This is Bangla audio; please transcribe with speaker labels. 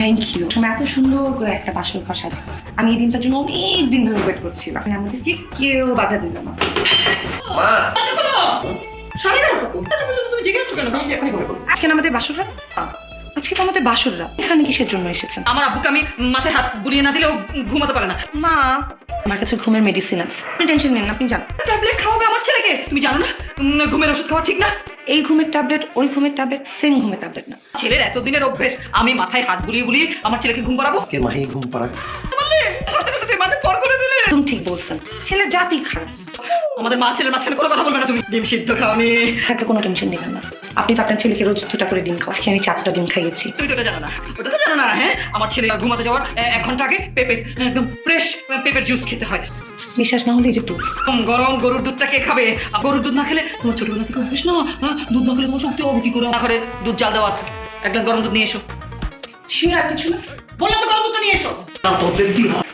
Speaker 1: Thank you. তুমি এত সুন্দর করে একটা বাসর ঘর সাজা। আমি এই দিনটার জন্য অনেক দিন ধরে ওয়েট করছিলাম। আমাদেরকে কেউ বাধা দিল না।
Speaker 2: মা
Speaker 3: তুমি জেগে আছো কেন?
Speaker 1: আজকে না আমাদের বাসর রাত। আজকে তো আমাদের বাসর রাত। এখানে কিসের জন্য এসেছেন?
Speaker 3: আমার আব্বুকে আমি মাথায় হাত বুলিয়ে না দিলেও ঘুমাতে পারে না।
Speaker 1: মা, আমার কাছে ঘুমের মেডিসিন আছে, আপনি টেনশন নেন না, আপনি যান।
Speaker 3: ট্যাবলেট খাওয়াবে আমার ছেলেকে? তুমি জানো না ঘুমের ওষুধ খাওয়া ঠিক না?
Speaker 1: এই ঘুমের ট্যাবলেট ওই ঘুমের ট্যাবলেট সেম ঘুমের ট্যাবলেট না।
Speaker 3: ছেলের এতদিনের অভ্যেস আমি মাথায় হাত বুলিয়ে বুলিয়ে আমার ছেলেকে ঘুম পাড়াবো?
Speaker 2: আজকে মাহি ঘুম পাড়াক।
Speaker 3: মাথায় পর করে দিলে।
Speaker 1: তুমি ঠিক বলছেন, ছেলের জাতি খারাপ।
Speaker 3: আমাদের মা ছেলের মাঝখানে কোনো কথা বলবে না তুমি। ডিম সিদ্ধ খাওয়ানি।
Speaker 1: থাকলে কোনো টেনশন নেবেন না। আপনি তো আপনার ছেলেকে রোজ 2টা করে ডিম খাওয়া। আজকে আমি 4টা ডিম খাইয়েছি।
Speaker 3: তুমি তো ওটা জানো না, ওটা তো জানো না। হ্যাঁ, আমার ছেলে ঘুমাতে যাওয়ার 1 ঘন্টা আগে একদম ফ্রেশ পেঁপের জুস খেতে হয়।
Speaker 1: বিশ্বাস না হলে এই যে টু
Speaker 3: গরম গরুর দুধটা কে খাবে? আর গরুর দুধ না খেলে তোমার ছোটবেলা থেকে অভ্যেস না, দুধ না খেলে তোমার শক্তি অবধি করে। না করে দুধ জাল দেওয়া আছে, 1 গ্লাস গরম দুধ নিয়ে এসো।
Speaker 1: শিওর আর কিছু না।
Speaker 3: বললাম তো গরম দুধটা নিয়ে এসো। তাও তোদের কি হয়?